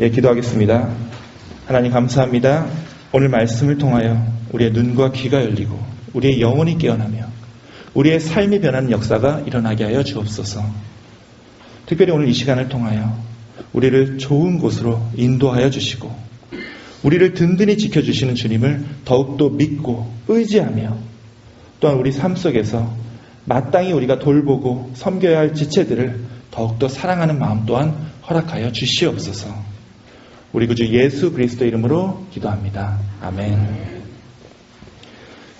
예, 기도하겠습니다. 하나님 감사합니다. 오늘 말씀을 통하여 우리의 눈과 귀가 열리고 우리의 영혼이 깨어나며 우리의 삶이 변하는 역사가 일어나게 하여 주옵소서. 특별히 오늘 이 시간을 통하여 우리를 좋은 곳으로 인도하여 주시고 우리를 든든히 지켜주시는 주님을 더욱더 믿고 의지하며 또한 우리 삶 속에서 마땅히 우리가 돌보고 섬겨야 할 지체들을 더욱더 사랑하는 마음 또한 허락하여 주시옵소서. 우리 구주 예수 그리스도 이름으로 기도합니다. 아멘.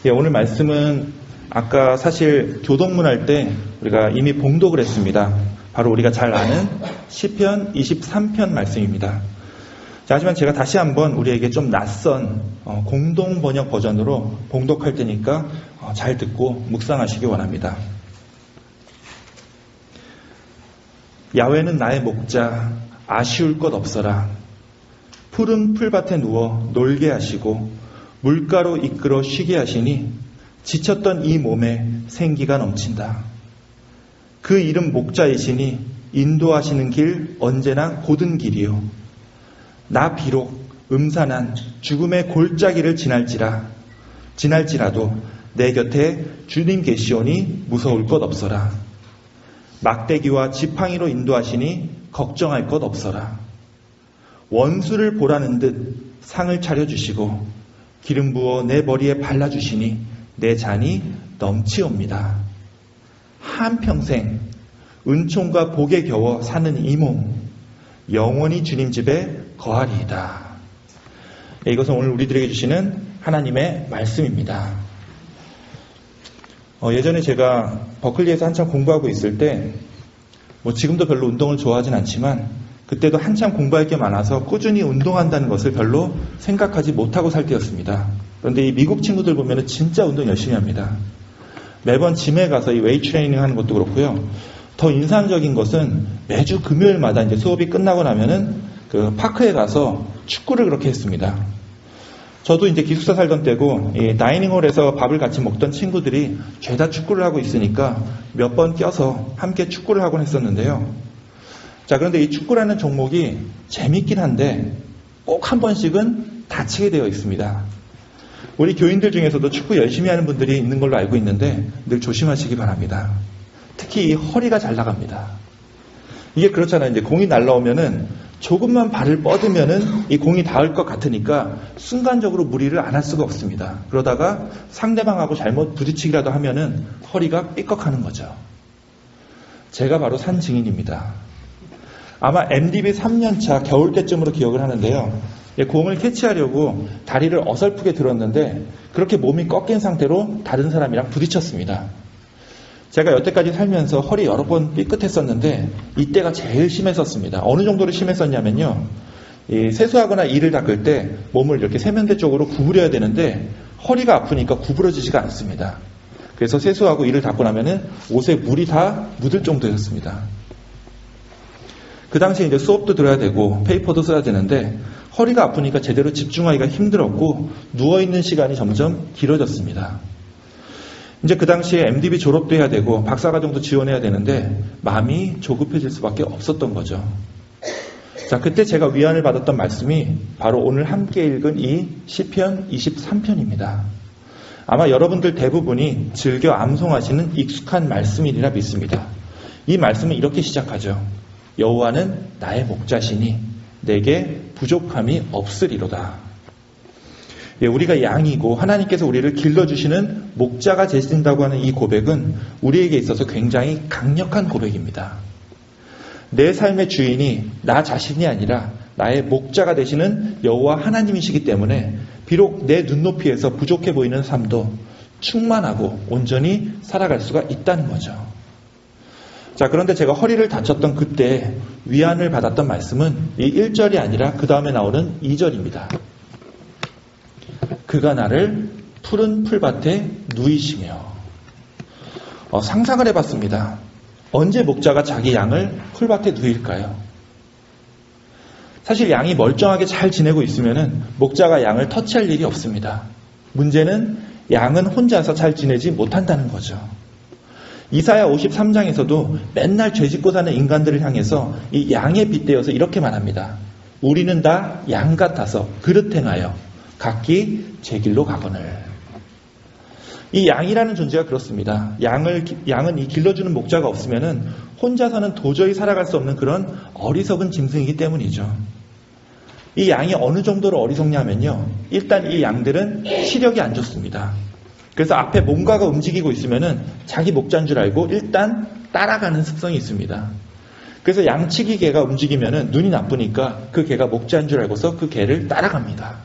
예, 오늘 말씀은 아까 사실 교동문 할 때 우리가 이미 봉독을 했습니다. 바로 우리가 잘 아는 시편 23편 말씀입니다. 자, 하지만 제가 다시 한번 우리에게 좀 낯선 공동 번역 버전으로 봉독할 테니까 잘 듣고 묵상하시기 원합니다. 야훼는 나의 목자, 아쉬울 것 없어라. 푸른 풀밭에 누워 놀게 하시고 물가로 이끌어 쉬게 하시니 지쳤던 이 몸에 생기가 넘친다. 그 이름 목자이시니 인도하시는 길 언제나 곧은 길이요. 나 비록 음산한 죽음의 골짜기를 지날지라도 내 곁에 주님 계시오니 무서울 것 없어라. 막대기와 지팡이로 인도하시니 걱정할 것 없어라. 원수를 보라는 듯 상을 차려주시고 기름 부어 내 머리에 발라주시니 내 잔이 넘치옵니다. 한평생 은총과 복에 겨워 사는 이 몸 영원히 주님 집에 거하리이다. 이것은 오늘 우리들에게 주시는 하나님의 말씀입니다. 예전에 제가 버클리에서 한참 공부하고 있을 때 지금도 별로 운동을 좋아하진 않지만 그때도 한참 공부할 게 많아서 꾸준히 운동한다는 것을 별로 생각하지 못하고 살 때였습니다. 그런데 이 미국 친구들 보면 진짜 운동 열심히 합니다. 매번 짐에 가서 이 웨이트 트레이닝 하는 것도 그렇고요. 더 인상적인 것은 매주 금요일마다 이제 수업이 끝나고 나면은 그 파크에 가서 축구를 그렇게 했습니다. 저도 이제 기숙사 살던 때고 이 다이닝홀에서 밥을 같이 먹던 친구들이 죄다 축구를 하고 있으니까 몇 번 껴서 함께 축구를 하곤 했었는데요. 자, 그런데 이 축구라는 종목이 재밌긴 한데 꼭 한 번씩은 다치게 되어 있습니다. 우리 교인들 중에서도 축구 열심히 하는 분들이 있는 걸로 알고 있는데 늘 조심하시기 바랍니다. 특히 이 허리가 잘 나갑니다. 이게 그렇잖아요. 이제 공이 날라오면은 조금만 발을 뻗으면은 이 공이 닿을 것 같으니까 순간적으로 무리를 안 할 수가 없습니다. 그러다가 상대방하고 잘못 부딪히기라도 하면은 허리가 삐걱하는 거죠. 제가 바로 산 증인입니다. 아마 MDB 3년차 겨울 때쯤으로 기억을 하는데요. 공을 캐치하려고 다리를 어설프게 들었는데 그렇게 몸이 꺾인 상태로 다른 사람이랑 부딪혔습니다. 제가 여태까지 살면서 허리 여러 번 삐끗했었는데 이때가 제일 심했었습니다. 어느 정도로 심했었냐면요. 세수하거나 이를 닦을 때 몸을 이렇게 세면대 쪽으로 구부려야 되는데 허리가 아프니까 구부러지지가 않습니다. 그래서 세수하고 이를 닦고 나면은 옷에 물이 다 묻을 정도였습니다. 그 당시에 이제 수업도 들어야 되고 페이퍼도 써야 되는데 허리가 아프니까 제대로 집중하기가 힘들었고 누워있는 시간이 점점 길어졌습니다. 이제 그 당시에 MDB 졸업도 해야 되고 박사과정도 지원해야 되는데 마음이 조급해질 수밖에 없었던 거죠. 자, 그때 제가 위안을 받았던 말씀이 바로 오늘 함께 읽은 이 시편 23편입니다. 아마 여러분들 대부분이 즐겨 암송하시는 익숙한 말씀이리라 믿습니다. 이 말씀은 이렇게 시작하죠. 여호와는 나의 목자시니 내게 부족함이 없으리로다. 우리가 양이고 하나님께서 우리를 길러주시는 목자가 되신다고 하는 이 고백은 우리에게 있어서 굉장히 강력한 고백입니다. 내 삶의 주인이 나 자신이 아니라 나의 목자가 되시는 여호와 하나님이시기 때문에 비록 내 눈높이에서 부족해 보이는 삶도 충만하고 온전히 살아갈 수가 있다는 거죠. 자, 그런데 제가 허리를 다쳤던 그때 위안을 받았던 말씀은 이 1절이 아니라 그 다음에 나오는 2절입니다. 그가 나를 푸른 풀밭에 누이시며. 상상을 해봤습니다. 언제 목자가 자기 양을 풀밭에 누일까요? 사실 양이 멀쩡하게 잘 지내고 있으면 목자가 양을 터치할 일이 없습니다. 문제는 양은 혼자서 잘 지내지 못한다는 거죠. 이사야 53장에서도 맨날 죄짓고 사는 인간들을 향해서 이 양에 빗대어서 이렇게 말합니다. 우리는 다 양 같아서 그릇 행하여 각기 제 길로 가거늘. 이 양이라는 존재가 그렇습니다. 양은 이 길러주는 목자가 없으면은 혼자서는 도저히 살아갈 수 없는 그런 어리석은 짐승이기 때문이죠. 이 양이 어느 정도로 어리석냐면요. 일단 이 양들은 시력이 안 좋습니다. 그래서 앞에 뭔가가 움직이고 있으면은 자기 목자인 줄 알고 일단 따라가는 습성이 있습니다. 그래서 양치기 개가 움직이면은 눈이 나쁘니까 그 개가 목자인 줄 알고서 그 개를 따라갑니다.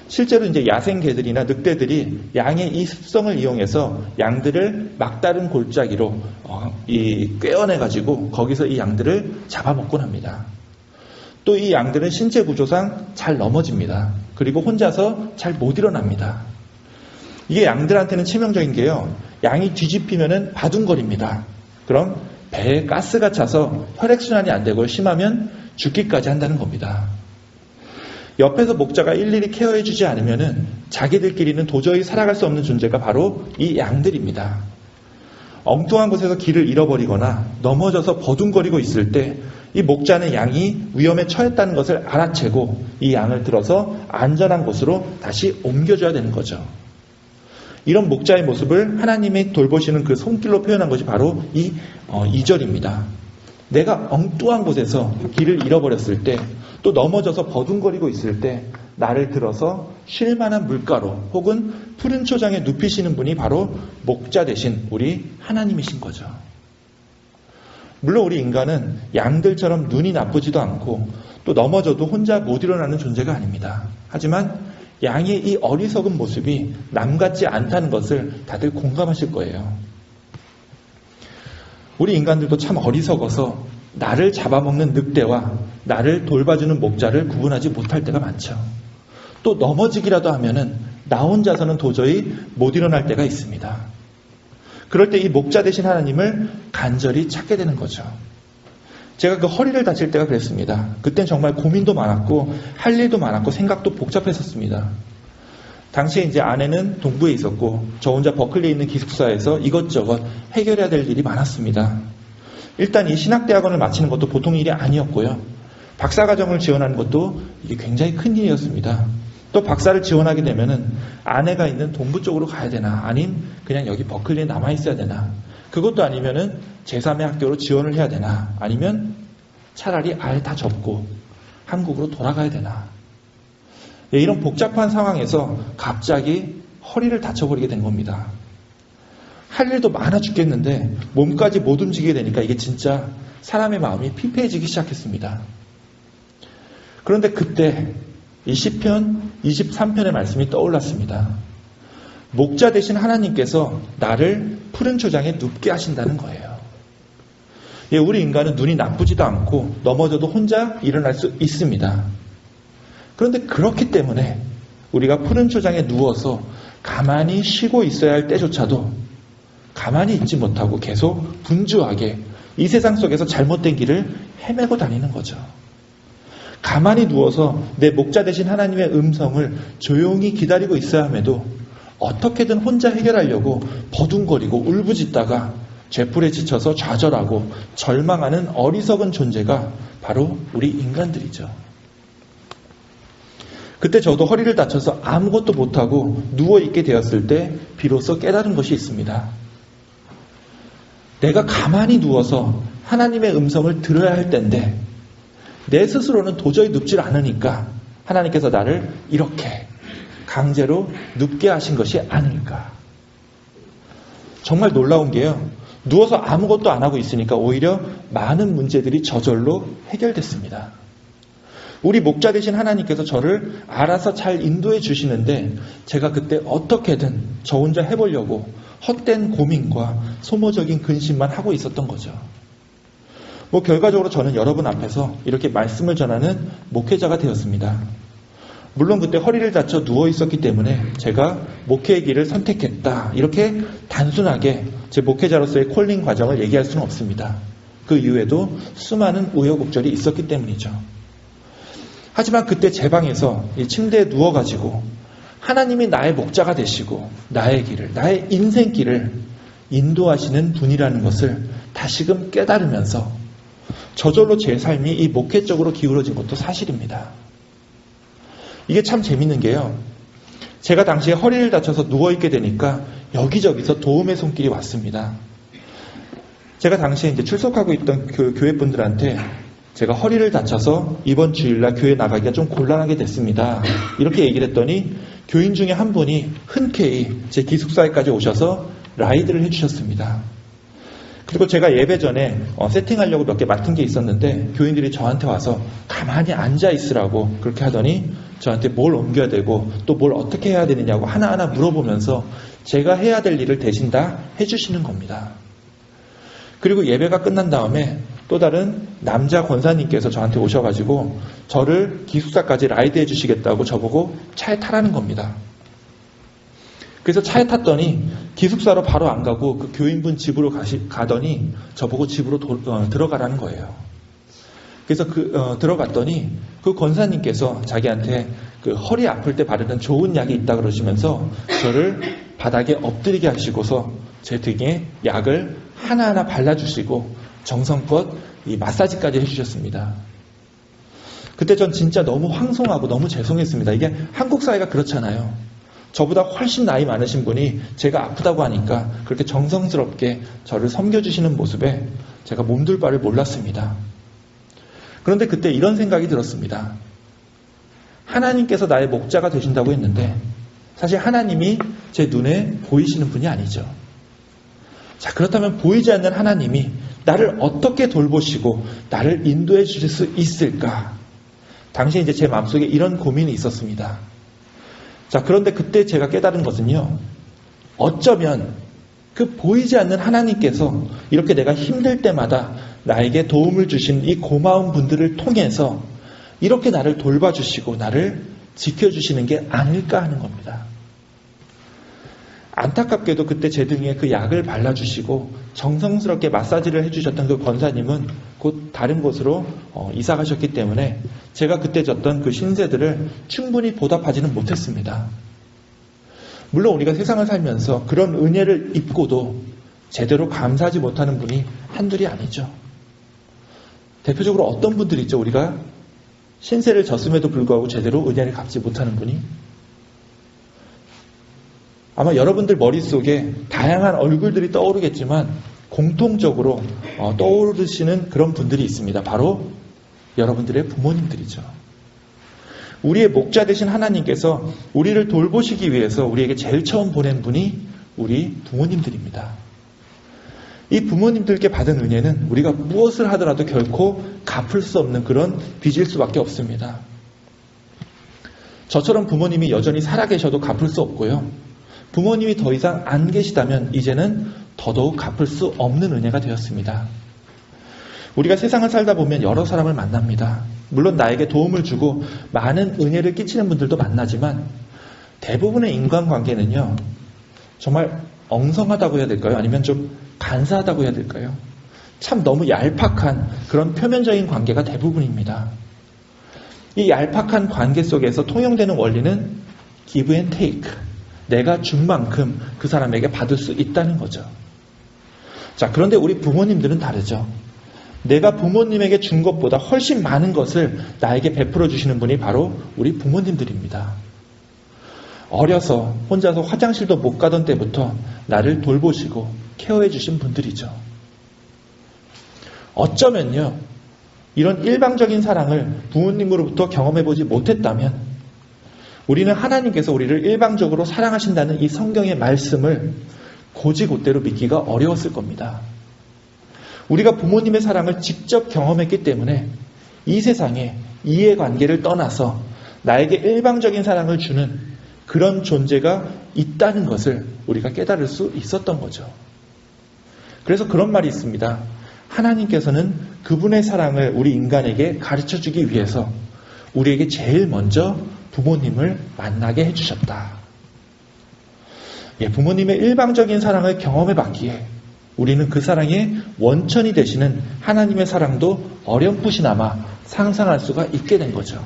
실제로 이제 야생 개들이나 늑대들이 양의 이 습성을 이용해서 양들을 막다른 골짜기로 꿰어내가지고 거기서 이 양들을 잡아먹곤 합니다. 또 이 양들은 신체 구조상 잘 넘어집니다. 그리고 혼자서 잘 못 일어납니다. 이게 양들한테는 치명적인 게요. 양이 뒤집히면은 바둥거립니다. 그럼 배에 가스가 차서 혈액순환이 안 되고 심하면 죽기까지 한다는 겁니다. 옆에서 목자가 일일이 케어해주지 않으면은 자기들끼리는 도저히 살아갈 수 없는 존재가 바로 이 양들입니다. 엉뚱한 곳에서 길을 잃어버리거나 넘어져서 버둥거리고 있을 때 이 목자는 양이 위험에 처했다는 것을 알아채고 이 양을 들어서 안전한 곳으로 다시 옮겨줘야 되는 거죠. 이런 목자의 모습을 하나님이 돌보시는 그 손길로 표현한 것이 바로 이 2절입니다. 내가 엉뚱한 곳에서 길을 잃어버렸을 때, 또 넘어져서 버둥거리고 있을 때 나를 들어서 쉴 만한 물가로 혹은 푸른 초장에 눕히시는 분이 바로 목자 되신 우리 하나님이신 거죠. 물론 우리 인간은 양들처럼 눈이 나쁘지도 않고 또 넘어져도 혼자 못 일어나는 존재가 아닙니다. 하지만 양의 이 어리석은 모습이 남 같지 않다는 것을 다들 공감하실 거예요. 우리 인간들도 참 어리석어서 나를 잡아먹는 늑대와 나를 돌봐주는 목자를 구분하지 못할 때가 많죠. 또 넘어지기라도 하면은 나 혼자서는 도저히 못 일어날 때가 있습니다. 그럴 때 이 목자 되신 하나님을 간절히 찾게 되는 거죠. 제가 그 허리를 다칠 때가 그랬습니다. 그땐 정말 고민도 많았고 할 일도 많았고 생각도 복잡했었습니다. 당시에 이제 아내는 동부에 있었고 저 혼자 버클리에 있는 기숙사에서 이것저것 해결해야 될 일이 많았습니다. 일단 이 신학대학원을 마치는 것도 보통 일이 아니었고요. 박사과정을 지원하는 것도 이게 굉장히 큰 일이었습니다. 또 박사를 지원하게 되면은 아내가 있는 동부 쪽으로 가야 되나 아님 그냥 여기 버클리에 남아있어야 되나 그것도 아니면은 제3의 학교로 지원을 해야 되나 아니면 차라리 아예 다 접고 한국으로 돌아가야 되나 이런 복잡한 상황에서 갑자기 허리를 다쳐버리게 된 겁니다. 할 일도 많아 죽겠는데 몸까지 못 움직이게 되니까 이게 진짜 사람의 마음이 피폐해지기 시작했습니다. 그런데 그때 이 시편 23편의 말씀이 떠올랐습니다. 목자 되신 하나님께서 나를 푸른 초장에 눕게 하신다는 거예요. 우리 인간은 눈이 나쁘지도 않고 넘어져도 혼자 일어날 수 있습니다. 그런데 그렇기 때문에 우리가 푸른 초장에 누워서 가만히 쉬고 있어야 할 때조차도 가만히 있지 못하고 계속 분주하게 이 세상 속에서 잘못된 길을 헤매고 다니는 거죠. 가만히 누워서 내 목자 되신 하나님의 음성을 조용히 기다리고 있어야 함에도 어떻게든 혼자 해결하려고 버둥거리고 울부짖다가 죄풀에 지쳐서 좌절하고 절망하는 어리석은 존재가 바로 우리 인간들이죠. 그때 저도 허리를 다쳐서 아무것도 못하고 누워있게 되었을 때 비로소 깨달은 것이 있습니다. 내가 가만히 누워서 하나님의 음성을 들어야 할 때인데 내 스스로는 도저히 눕질 않으니까 하나님께서 나를 이렇게 강제로 눕게 하신 것이 아닐까. 정말 놀라운 게요. 누워서 아무것도 안 하고 있으니까 오히려 많은 문제들이 저절로 해결됐습니다. 우리 목자 되신 하나님께서 저를 알아서 잘 인도해 주시는데 제가 그때 어떻게든 저 혼자 해보려고 헛된 고민과 소모적인 근심만 하고 있었던 거죠. 결과적으로 저는 여러분 앞에서 이렇게 말씀을 전하는 목회자가 되었습니다. 물론 그때 허리를 다쳐 누워 있었기 때문에 제가 목회의 길을 선택했다. 이렇게 단순하게 제 목회자로서의 콜링 과정을 얘기할 수는 없습니다. 그 이후에도 수많은 우여곡절이 있었기 때문이죠. 하지만 그때 제 방에서 이 침대에 누워가지고 하나님이 나의 목자가 되시고 나의 길을, 나의 인생길을 인도하시는 분이라는 것을 다시금 깨달으면서 저절로 제 삶이 이 목회 쪽으로 기울어진 것도 사실입니다. 이게 참 재밌는 게요. 제가 당시에 허리를 다쳐서 누워있게 되니까 여기저기서 도움의 손길이 왔습니다. 제가 당시에 이제 출석하고 있던 그 교회 분들한테 제가 허리를 다쳐서 이번 주일날 교회 나가기가 좀 곤란하게 됐습니다. 이렇게 얘기를 했더니 교인 중에 한 분이 흔쾌히 제 기숙사에까지 오셔서 라이드를 해주셨습니다. 그리고 제가 예배 전에 세팅하려고 몇 개 맡은 게 있었는데 교인들이 저한테 와서 가만히 앉아 있으라고 그렇게 하더니 저한테 뭘 옮겨야 되고 또 뭘 어떻게 해야 되느냐고 하나하나 물어보면서 제가 해야 될 일을 대신 다 해주시는 겁니다. 그리고 예배가 끝난 다음에 또 다른 남자 권사님께서 저한테 오셔가지고 저를 기숙사까지 라이드 해주시겠다고 저보고 차에 타라는 겁니다. 그래서 차에 탔더니 기숙사로 바로 안 가고 그 교인분 집으로 가더니 저보고 집으로 들어가라는 거예요. 그래서 들어갔더니 그 권사님께서 자기한테 그 허리 아플 때 바르는 좋은 약이 있다 그러시면서 저를 바닥에 엎드리게 하시고서 제 등에 약을 하나하나 발라주시고 정성껏 이 마사지까지 해주셨습니다. 그때 전 진짜 너무 황송하고 너무 죄송했습니다. 이게 한국 사회가 그렇잖아요. 저보다 훨씬 나이 많으신 분이 제가 아프다고 하니까 그렇게 정성스럽게 저를 섬겨주시는 모습에 제가 몸둘 바를 몰랐습니다. 그런데 그때 이런 생각이 들었습니다. 하나님께서 나의 목자가 되신다고 했는데 사실 하나님이 제 눈에 보이시는 분이 아니죠. 자, 그렇다면 보이지 않는 하나님이 나를 어떻게 돌보시고 나를 인도해 주실 수 있을까? 당시에 이제 제 마음속에 이런 고민이 있었습니다. 자, 그런데 그때 제가 깨달은 것은요. 어쩌면 그 보이지 않는 하나님께서 이렇게 내가 힘들 때마다 나에게 도움을 주신 이 고마운 분들을 통해서 이렇게 나를 돌봐주시고 나를 지켜주시는 게 아닐까 하는 겁니다. 안타깝게도 그때 제 등에 그 약을 발라주시고 정성스럽게 마사지를 해주셨던 그 권사님은 곧 다른 곳으로 이사 가셨기 때문에 제가 그때 졌던 그 신세들을 충분히 보답하지는 못했습니다. 물론 우리가 세상을 살면서 그런 은혜를 입고도 제대로 감사하지 못하는 분이 한둘이 아니죠. 대표적으로 어떤 분들이 있죠? 우리가 신세를 졌음에도 불구하고 제대로 은혜를 갚지 못하는 분이? 아마 여러분들 머릿속에 다양한 얼굴들이 떠오르겠지만 공통적으로 떠오르시는 그런 분들이 있습니다. 바로 여러분들의 부모님들이죠. 우리의 목자 되신 하나님께서 우리를 돌보시기 위해서 우리에게 제일 처음 보낸 분이 우리 부모님들입니다. 이 부모님들께 받은 은혜는 우리가 무엇을 하더라도 결코 갚을 수 없는 그런 빚일 수밖에 없습니다. 저처럼 부모님이 여전히 살아계셔도 갚을 수 없고요. 부모님이 더 이상 안 계시다면 이제는 더더욱 갚을 수 없는 은혜가 되었습니다. 우리가 세상을 살다 보면 여러 사람을 만납니다. 물론 나에게 도움을 주고 많은 은혜를 끼치는 분들도 만나지만 대부분의 인간관계는요. 정말 엉성하다고 해야 될까요? 아니면 좀 간사하다고 해야 될까요? 참 너무 얄팍한 그런 표면적인 관계가 대부분입니다. 이 얄팍한 관계 속에서 통용되는 원리는 give and take. 내가 준 만큼 그 사람에게 받을 수 있다는 거죠. 자, 그런데 우리 부모님들은 다르죠. 내가 부모님에게 준 것보다 훨씬 많은 것을 나에게 베풀어 주시는 분이 바로 우리 부모님들입니다. 어려서 혼자서 화장실도 못 가던 때부터 나를 돌보시고 케어해 주신 분들이죠. 어쩌면요, 이런 일방적인 사랑을 부모님으로부터 경험해 보지 못했다면 우리는 하나님께서 우리를 일방적으로 사랑하신다는 이 성경의 말씀을 고지곳대로 믿기가 어려웠을 겁니다. 우리가 부모님의 사랑을 직접 경험했기 때문에 이 세상에 이해관계를 떠나서 나에게 일방적인 사랑을 주는 그런 존재가 있다는 것을 우리가 깨달을 수 있었던 거죠. 그래서 그런 말이 있습니다. 하나님께서는 그분의 사랑을 우리 인간에게 가르쳐주기 위해서 우리에게 제일 먼저 부모님을 만나게 해주셨다. 부모님의 일방적인 사랑을 경험해봤기에 우리는 그 사랑의 원천이 되시는 하나님의 사랑도 어렴풋이나마 상상할 수가 있게 된 거죠.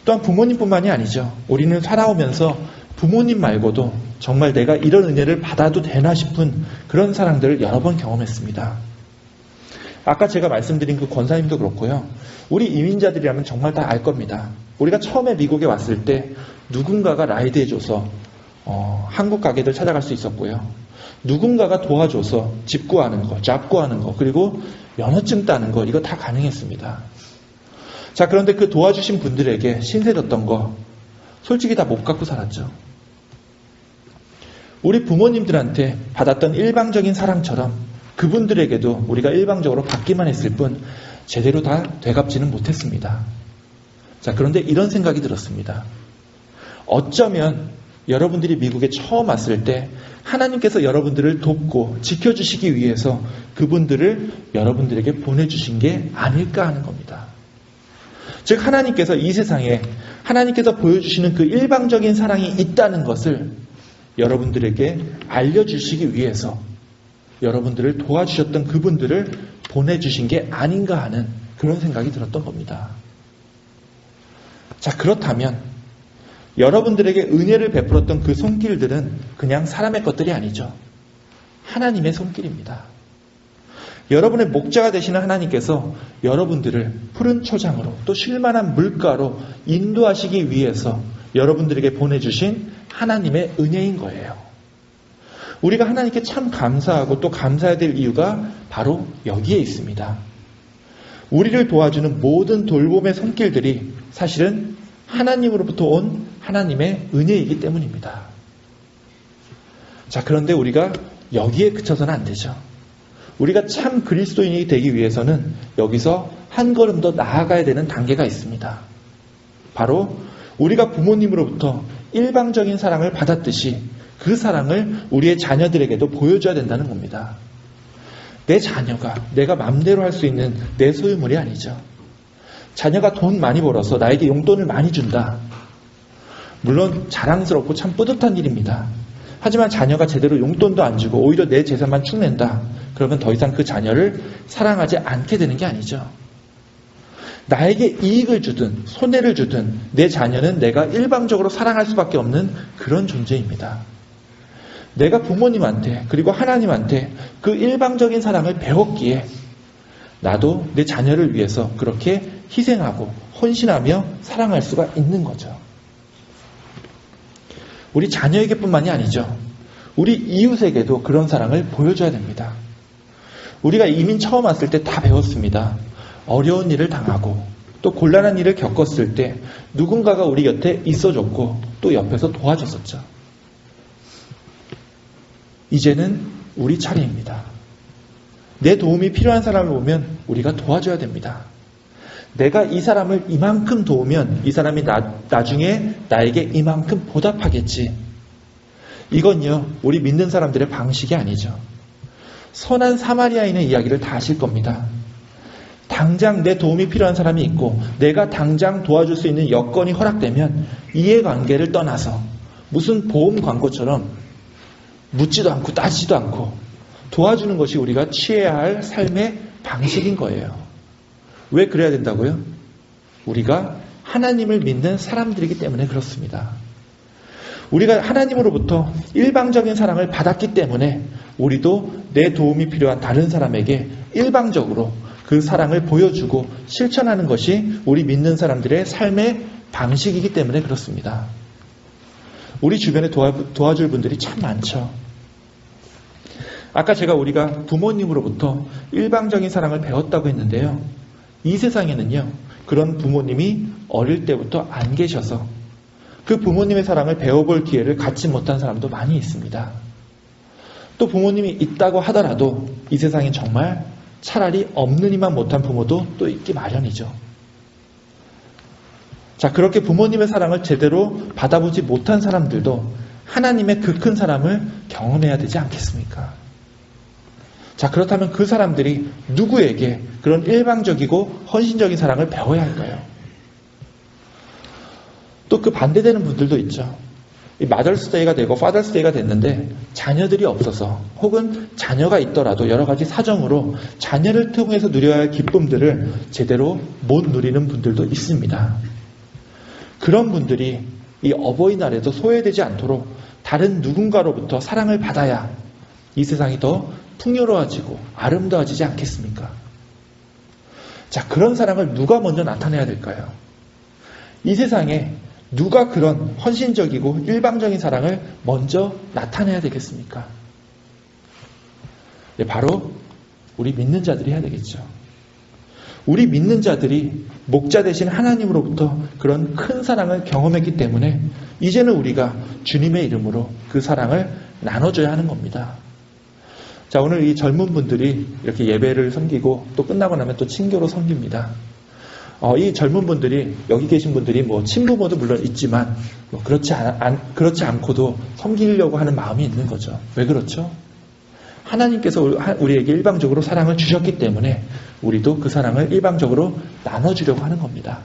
또한 부모님뿐만이 아니죠. 우리는 살아오면서 부모님 말고도 정말 내가 이런 은혜를 받아도 되나 싶은 그런 사랑들을 여러 번 경험했습니다. 아까 제가 말씀드린 그 권사님도 그렇고요. 우리 이민자들이라면 정말 다 알 겁니다. 우리가 처음에 미국에 왔을 때 누군가가 라이드해줘서 한국 가게들 찾아갈 수 있었고요. 누군가가 도와줘서 집 구하는 거, 잡 구하는 거, 그리고 면허증 따는 거, 이거 다 가능했습니다. 자, 그런데 그 도와주신 분들에게 신세 졌던 거 솔직히 다 못 갖고 살았죠. 우리 부모님들한테 받았던 일방적인 사랑처럼 그분들에게도 우리가 일방적으로 받기만 했을 뿐 제대로 다 되갚지는 못했습니다. 자, 그런데 이런 생각이 들었습니다. 어쩌면 여러분들이 미국에 처음 왔을 때 하나님께서 여러분들을 돕고 지켜주시기 위해서 그분들을 여러분들에게 보내주신 게 아닐까 하는 겁니다. 즉 하나님께서 이 세상에 하나님께서 보여주시는 그 일방적인 사랑이 있다는 것을 여러분들에게 알려주시기 위해서 여러분들을 도와주셨던 그분들을 보내주신 게 아닌가 하는 그런 생각이 들었던 겁니다. 자, 그렇다면 여러분들에게 은혜를 베풀었던 그 손길들은 그냥 사람의 것들이 아니죠. 하나님의 손길입니다. 여러분의 목자가 되시는 하나님께서 여러분들을 푸른 초장으로 또 쉴만한 물가로 인도하시기 위해서 여러분들에게 보내주신 하나님의 은혜인 거예요. 우리가 하나님께 참 감사하고 또 감사해야 될 이유가 바로 여기에 있습니다. 우리를 도와주는 모든 돌봄의 손길들이 사실은 하나님으로부터 온 하나님의 은혜이기 때문입니다. 자, 그런데 우리가 여기에 그쳐서는 안 되죠. 우리가 참 그리스도인이 되기 위해서는 여기서 한 걸음 더 나아가야 되는 단계가 있습니다. 바로 우리가 부모님으로부터 일방적인 사랑을 받았듯이 그 사랑을 우리의 자녀들에게도 보여줘야 된다는 겁니다. 내 자녀가 내가 맘대로 할 수 있는 내 소유물이 아니죠. 자녀가 돈 많이 벌어서 나에게 용돈을 많이 준다. 물론 자랑스럽고 참 뿌듯한 일입니다. 하지만 자녀가 제대로 용돈도 안 주고 오히려 내 재산만 축낸다. 그러면 더 이상 그 자녀를 사랑하지 않게 되는 게 아니죠. 나에게 이익을 주든 손해를 주든 내 자녀는 내가 일방적으로 사랑할 수밖에 없는 그런 존재입니다. 내가 부모님한테 그리고 하나님한테 그 일방적인 사랑을 배웠기에 나도 내 자녀를 위해서 그렇게 희생하고 헌신하며 사랑할 수가 있는 거죠. 우리 자녀에게뿐만이 아니죠. 우리 이웃에게도 그런 사랑을 보여줘야 됩니다. 우리가 이민 처음 왔을 때 다 배웠습니다. 어려운 일을 당하고 또 곤란한 일을 겪었을 때 누군가가 우리 곁에 있어줬고 또 옆에서 도와줬었죠. 이제는 우리 차례입니다. 내 도움이 필요한 사람을 보면 우리가 도와줘야 됩니다. 내가 이 사람을 이만큼 도우면 이 사람이 나중에 나에게 이만큼 보답하겠지. 이건요, 우리 믿는 사람들의 방식이 아니죠. 선한 사마리아인의 이야기를 다 아실 겁니다. 당장 내 도움이 필요한 사람이 있고 내가 당장 도와줄 수 있는 여건이 허락되면 이해관계를 떠나서 무슨 보험 광고처럼 묻지도 않고 따지지도 않고 도와주는 것이 우리가 취해야 할 삶의 방식인 거예요. 왜 그래야 된다고요? 우리가 하나님을 믿는 사람들이기 때문에 그렇습니다. 우리가 하나님으로부터 일방적인 사랑을 받았기 때문에 우리도 내 도움이 필요한 다른 사람에게 일방적으로 그 사랑을 보여주고 실천하는 것이 우리 믿는 사람들의 삶의 방식이기 때문에 그렇습니다. 우리 주변에 도와줄 분들이 참 많죠. 아까 제가 우리가 부모님으로부터 일방적인 사랑을 배웠다고 했는데요. 이 세상에는요, 그런 부모님이 어릴 때부터 안 계셔서 그 부모님의 사랑을 배워볼 기회를 갖지 못한 사람도 많이 있습니다. 또 부모님이 있다고 하더라도 이 세상엔 정말 차라리 없는 이만 못한 부모도 또 있기 마련이죠. 자, 그렇게 부모님의 사랑을 제대로 받아보지 못한 사람들도 하나님의 그 큰 사랑을 경험해야 되지 않겠습니까? 자, 그렇다면 그 사람들이 누구에게 그런 일방적이고 헌신적인 사랑을 배워야 할까요? 또 그 반대되는 분들도 있죠. 이 마더스데이가 되고 파더스데이가 됐는데 자녀들이 없어서 혹은 자녀가 있더라도 여러 가지 사정으로 자녀를 통해서 누려야 할 기쁨들을 제대로 못 누리는 분들도 있습니다. 그런 분들이 이 어버이날에도 소외되지 않도록 다른 누군가로부터 사랑을 받아야 이 세상이 더 풍요로워지고 아름다워지지 않겠습니까? 자, 그런 사랑을 누가 먼저 나타내야 될까요? 이 세상에 누가 그런 헌신적이고 일방적인 사랑을 먼저 나타내야 되겠습니까? 네, 바로 우리 믿는 자들이 해야 되겠죠. 우리 믿는 자들이 목자 되신 하나님으로부터 그런 큰 사랑을 경험했기 때문에 이제는 우리가 주님의 이름으로 그 사랑을 나눠줘야 하는 겁니다. 자, 오늘 이 젊은 분들이 이렇게 예배를 섬기고 또 끝나고 나면 또 친교로 섬깁니다. 이 젊은 분들이, 여기 계신 분들이 뭐 친부모도 물론 있지만 뭐 그렇지 않고도 섬기려고 하는 마음이 있는 거죠. 왜 그렇죠? 하나님께서 우리에게 일방적으로 사랑을 주셨기 때문에 우리도 그 사랑을 일방적으로 나눠주려고 하는 겁니다.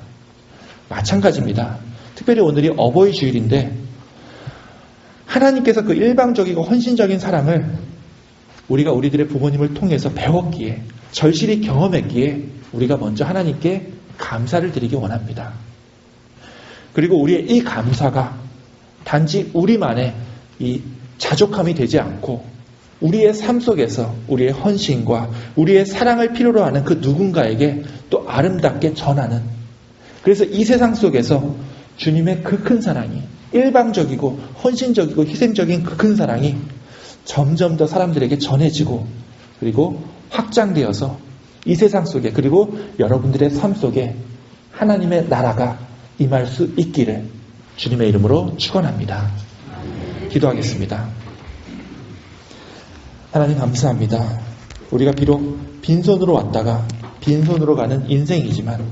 마찬가지입니다. 특별히 오늘이 어버이 주일인데 하나님께서 그 일방적이고 헌신적인 사랑을 우리가 우리들의 부모님을 통해서 배웠기에, 절실히 경험했기에 우리가 먼저 하나님께 감사를 드리기 원합니다. 그리고 우리의 이 감사가 단지 우리만의 이 자족함이 되지 않고 우리의 삶 속에서 우리의 헌신과 우리의 사랑을 필요로 하는 그 누군가에게 또 아름답게 전하는, 그래서 이 세상 속에서 주님의 그 큰 사랑이, 일방적이고 헌신적이고 희생적인 그 큰 사랑이 점점 더 사람들에게 전해지고 그리고 확장되어서 이 세상 속에, 그리고 여러분들의 삶 속에 하나님의 나라가 임할 수 있기를 주님의 이름으로 축원합니다. 기도하겠습니다. 하나님 감사합니다. 우리가 비록 빈손으로 왔다가 빈손으로 가는 인생이지만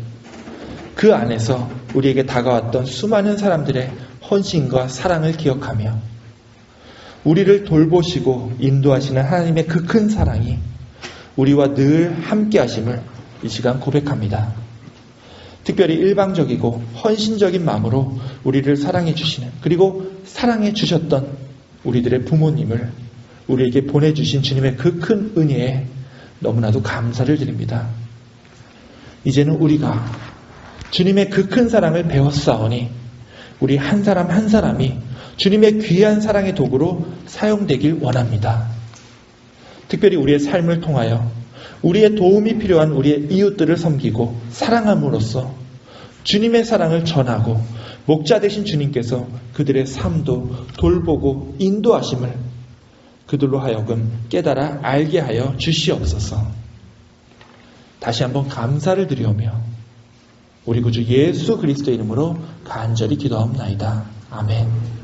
그 안에서 우리에게 다가왔던 수많은 사람들의 헌신과 사랑을 기억하며 우리를 돌보시고 인도하시는 하나님의 그 큰 사랑이 우리와 늘 함께 하심을 이 시간 고백합니다. 특별히 일방적이고 헌신적인 마음으로 우리를 사랑해 주시는, 그리고 사랑해 주셨던 우리들의 부모님을 우리에게 보내주신 주님의 그 큰 은혜에 너무나도 감사를 드립니다. 이제는 우리가 주님의 그 큰 사랑을 배웠사오니 우리 한 사람 한 사람이 주님의 귀한 사랑의 도구로 사용되길 원합니다. 특별히 우리의 삶을 통하여 우리의 도움이 필요한 우리의 이웃들을 섬기고 사랑함으로써 주님의 사랑을 전하고 목자 되신 주님께서 그들의 삶도 돌보고 인도하심을 그들로 하여금 깨달아 알게 하여 주시옵소서. 다시 한번 감사를 드리오며 우리 구주 예수 그리스도의 이름으로 간절히 기도하옵나이다. 아멘.